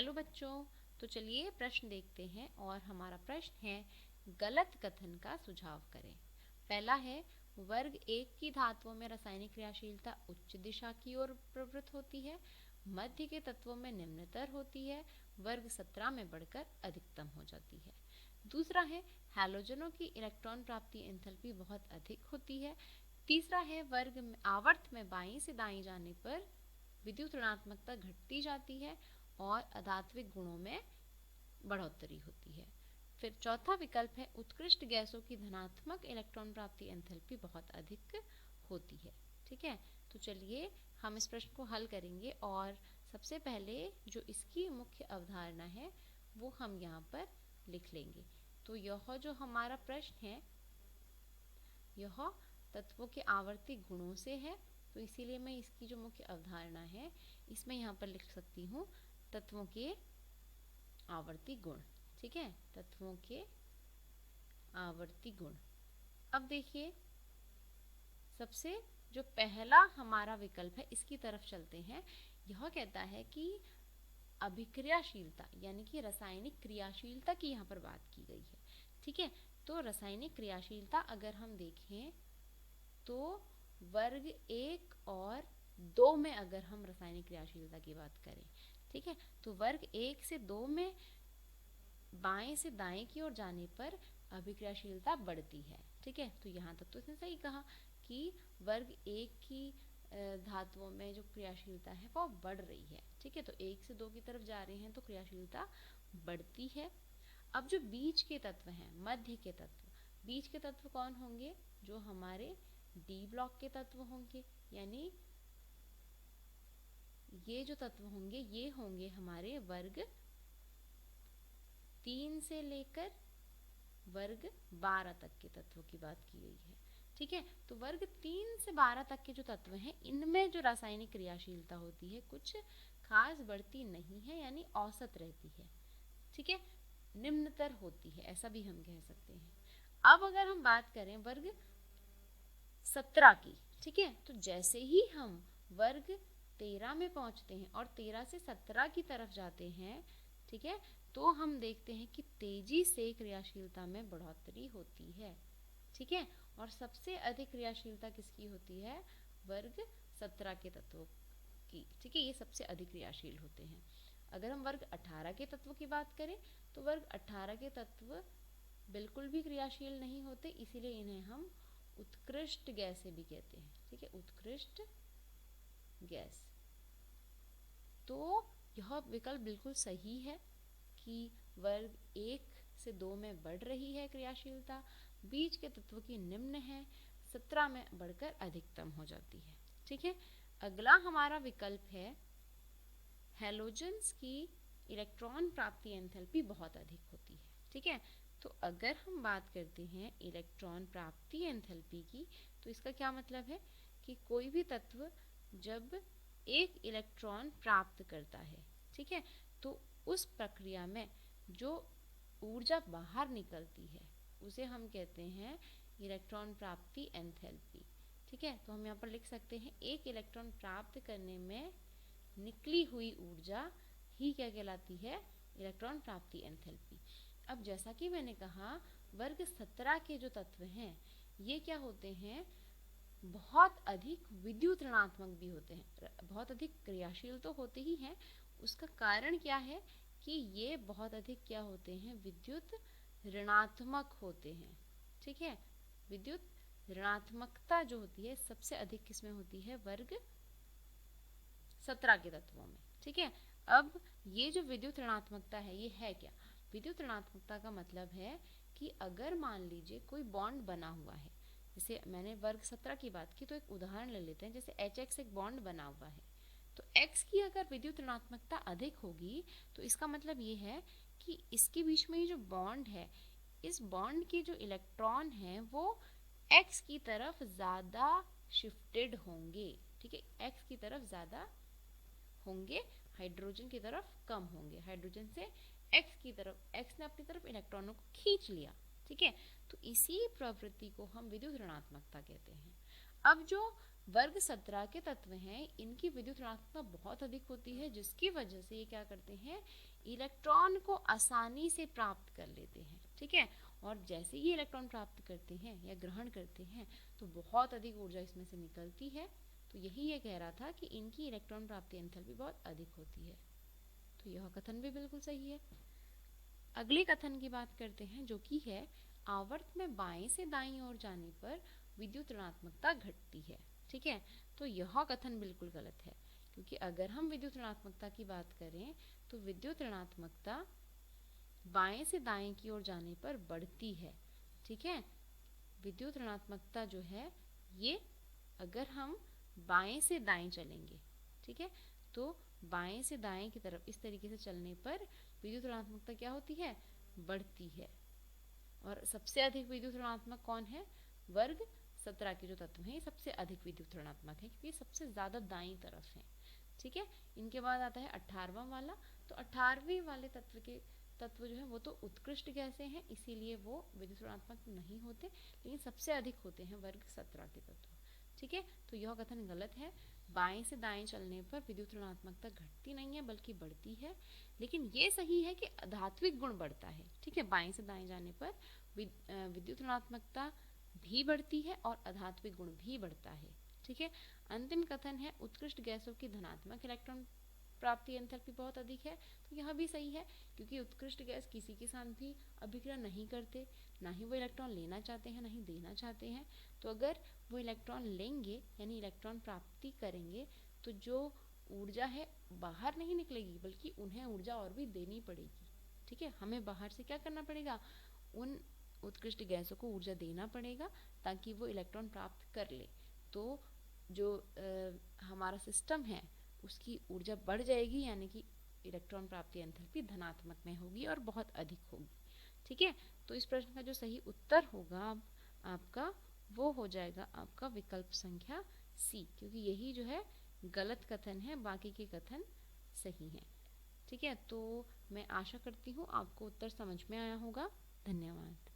Hello बच्चों, तो चलिए प्रश्न देखते हैं और हमारा प्रश्न है गलत कथन का सुझाव करें। पहला है वर्ग 1 की धातुओं में रासायनिक क्रियाशीलता उच्च दिशा की ओर प्रवृत्त होती है, मध्य के तत्वों में निम्नतर होती है, वर्ग 17 में बढ़कर अधिकतम हो जाती है। दूसरा है हैलोजनों की इलेक्ट्रॉन प्राप्ति एंथैल्पी बहुत अधिक होती है। तीसरा है वर्ग आवर्त में बाईं से दाईं जाने पर विद्युत ऋणात्मकता घटती जाती है और अधात्विक गुणों में बढ़ोतरी होती है। फिर चौथा विकल्प है उत्कृष्ट गैसों की धनात्मक इलेक्ट्रॉन प्राप्ति एंथैल्पी बहुत अधिक होती है। ठीक है, तो चलिए हम इस प्रश्न को हल करेंगे और सबसे पहले जो इसकी मुख्य अवधारणा है वो हम यहाँ पर लिख लेंगे। तो यह जो हमारा प्रश्न है यह तत्वों के आवर्ती गुणों से है, तो इसीलिए मैं इसकी जो मुख्य अवधारणा है इसमें यहाँ पर लिख सकती हूँ तत्वों के आवर्ती गुण। ठीक है, तत्वों के आवर्ती गुण। अब देखिए सबसे जो पहला हमारा विकल्प है इसकी तरफ चलते हैं। यह कहता है कि अभिक्रियाशीलता यानी कि रासायनिक क्रियाशीलता की यहाँ पर बात की गई है। ठीक है, तो रासायनिक क्रियाशीलता अगर हम देखें तो वर्ग 1 और 2 में अगर हम रासायनिक क्रियाशीलता की बात करें, ठीक है, तो वर्ग 1 से 2 में बाएं से दाएं की ओर जाने पर अभिक्रियाशीलता बढ़ती है। ठीक है, तो यहाँ तक तो इसने सही कहा कि वर्ग 1 की धातुओं में जो क्रियाशीलता है वो बढ़ रही है। ठीक है, तो 1 से 2 की तरफ जा रहे हैं तो क्रियाशीलता बढ़ती है। अब जो बीच के तत्व हैं, मध्य के तत्व, बीच के तत्व कौन होंगे? जो हमारे डी ब्लॉक के तत्व होंगे, यानी ये जो तत्व होंगे ये होंगे हमारे वर्ग 3 से लेकर वर्ग 12 तक के तत्वों की बात की गई है। ठीक है, तो वर्ग 3 से 12 तक के जो तत्व हैं इनमें जो रासायनिक क्रियाशीलता होती है कुछ खास बढ़ती नहीं है, यानी औसत रहती है। ठीक है, निम्नतर होती है, ऐसा भी हम कह सकते हैं। अब अगर हम बात करें वर्ग 17 की, ठीक है, तो जैसे ही हम वर्ग 13 में पहुंचते हैं और 13 से 17 की तरफ जाते हैं, ठीक है, तो हम देखते हैं कि तेजी से क्रियाशीलता में बढ़ोतरी होती है। ठीक है, और सबसे अधिक क्रियाशीलता किसकी होती है? वर्ग 17 के तत्वों की। ठीक है, ये सबसे अधिक क्रियाशील होते हैं। अगर हम वर्ग 18 के तत्वों की बात करें तो वर्ग 18 के तत्व बिल्कुल भी क्रियाशील नहीं होते, इसीलिए इन्हें हम उत्कृष्ट गैसें भी कहते हैं। ठीक है, उत्कृष्ट गैस। तो यह विकल्प बिल्कुल सही है कि वर्ग 1 से 2 में बढ़ रही है क्रियाशीलता, बीच के तत्व की निम्न है, 17 में बढ़कर अधिकतम हो जाती है। ठीक है, अगला हमारा विकल्प है हैलोजेंस की इलेक्ट्रॉन प्राप्ति एंथैल्पी बहुत अधिक होती है। ठीक है, तो अगर हम बात करते हैं इलेक्ट्रॉन प्राप्ति एंथैल्पी की, तो इसका क्या मतलब है कि कोई भी तत्व जब एक इलेक्ट्रॉन प्राप्त करता है, ठीक है, तो उस प्रक्रिया में जो ऊर्जा बाहर निकलती है उसे हम कहते हैं इलेक्ट्रॉन प्राप्ति एंथैल्पी। ठीक है, तो हम यहाँ पर लिख सकते हैं एक इलेक्ट्रॉन प्राप्त करने में निकली हुई ऊर्जा ही क्या कहलाती है? इलेक्ट्रॉन प्राप्ति एंथैल्पी। अब जैसा कि मैंने कहा वर्ग 17 के जो तत्व हैं ये क्या होते हैं? बहुत अधिक विद्युत ऋणात्मक भी होते हैं, बहुत अधिक क्रियाशील तो होते ही हैं। उसका कारण क्या है कि ये बहुत अधिक क्या होते हैं? विद्युत ऋणात्मक होते हैं। ठीक है, विद्युत ऋणात्मकता जो होती है सबसे अधिक किसमें होती है? वर्ग 17 के तत्वों में। ठीक है, अब ये जो विद्युत ऋणात्मकता है ये है क्या? विद्युत ऋणात्मकता का मतलब है कि अगर मान लीजिए कोई बॉन्ड बना हुआ है, जैसे मैंने वर्ग 17 की बात की तो एक उदाहरण ले लेते हैं, जैसे HX एक बॉन्ड बना हुआ है, तो X की अगर विद्युत ऋणात्मकता अधिक होगी तो इसका मतलब ये है कि इसके बीच में ये जो बॉन्ड है, इस बॉन्ड के जो इलेक्ट्रॉन हैं वो X की तरफ ज्यादा शिफ्टेड होंगे। ठीक है, X की तरफ ज्यादा होंगे, हाइड्रोजन की तरफ कम होंगे। हाइड्रोजन से X की तरफ, X ने अपनी तरफ इलेक्ट्रॉनों को खींच लिया। ठीक है, तो इसी प्रवृत्ति को हम विद्युत ऋणात्मकता कहते हैं। अब जो वर्ग 17 के तत्व हैं, इनकी विद्युत ऋणात्मकता बहुत अधिक होती है, जिसकी वजह से ये क्या करते हैं, इलेक्ट्रॉन को आसानी से प्राप्त कर लेते हैं। ठीक है, और जैसे ही इलेक्ट्रॉन प्राप्त करते हैं या ग्रहण करते हैं तो बहुत अधिक ऊर्जा इसमें से निकलती है। तो यही ये कह रहा था कि इनकी इलेक्ट्रॉन प्राप्ति एंथैल्पी बहुत अधिक होती है। तो यह कथन भी बिल्कुल सही है। अगले कथन की बात करते हैं, जो कि है आवर्त में बाएं से दाईं ओर जाने पर विद्युत ऋणात्मकता घटती है। ठीक है, तो यह कथन बिल्कुल गलत है, क्योंकि अगर हम विद्युत ऋणात्मकता की बात करें तो विद्युत ऋणात्मकता बाएं से दाएं की ओर जाने पर बढ़ती है। ठीक है, विद्युत ऋणात्मकता जो है ये, अगर हम बाएं से दाएं चलेंगे, ठीक है, तो बाएं से दाएं की तरफ इस तरीके से चलने पर विद्युत ऋणात्मकता क्या होती है, बढ़ती है। और सबसे अधिक विद्युत ऋणात्मक कौन है, वर्ग 17 के जो तत्व हैं ये सबसे अधिक विद्युत ऋणात्मक है, क्योंकि सबसे ज्यादा दाईं तरफ है। ठीक है, इनके बाद आता है 18वां वाला। तो 18वें वाले तत्व जो है वो तो उत्कृष्ट गैसें हैं, इसीलिए वो विद्युत ऋणात्मक नहीं होते, लेकिन सबसे अधिक होते हैं वर्ग 17 के तत्व। ठीक है, तो यह कथन गलत है। बाएं से दाएं चलने पर विद्युत ऋणात्मकता घटती नहीं है बल्कि बढ़ती है। लेकिन ये सही है कि धात्विक गुण बढ़ता है। ठीक है, बाएं से दाएं जाने पर विद्युत ऋणात्मकता भी बढ़ती है और अधात्विक गुण भी बढ़ता है। ठीक है, अंतिम कथन है उत्कृष्ट गैसों की धनात्मक इलेक्ट्रॉन प्राप्ति एंथैल्पी बहुत अधिक है। तो यह भी सही है, क्योंकि उत्कृष्ट गैस किसी के साथ भी अभिक्रिया नहीं करते, ना ही वो इलेक्ट्रॉन लेना चाहते हैं ना ही देना चाहते हैं। तो अगर वो इलेक्ट्रॉन लेंगे यानी इलेक्ट्रॉन प्राप्ति करेंगे तो जो ऊर्जा है बाहर नहीं निकलेगी, बल्कि उन्हें ऊर्जा और भी देनी पड़ेगी। ठीक है, हमें बाहर से क्या करना पड़ेगा, उन उत्कृष्ट गैसों को ऊर्जा देना पड़ेगा ताकि वो इलेक्ट्रॉन प्राप्त कर ले। तो जो हमारा सिस्टम है उसकी ऊर्जा बढ़ जाएगी, यानी कि इलेक्ट्रॉन प्राप्ति एंथैल्पी धनात्मक में होगी और बहुत अधिक होगी। ठीक है, तो इस प्रश्न का जो सही उत्तर होगा आपका, वो हो जाएगा आपका विकल्प संख्या सी, क्योंकि यही जो है गलत कथन है, बाकी के कथन सही हैं। ठीक है, तो मैं आशा करती हूँ आपको उत्तर समझ में आया होगा। धन्यवाद।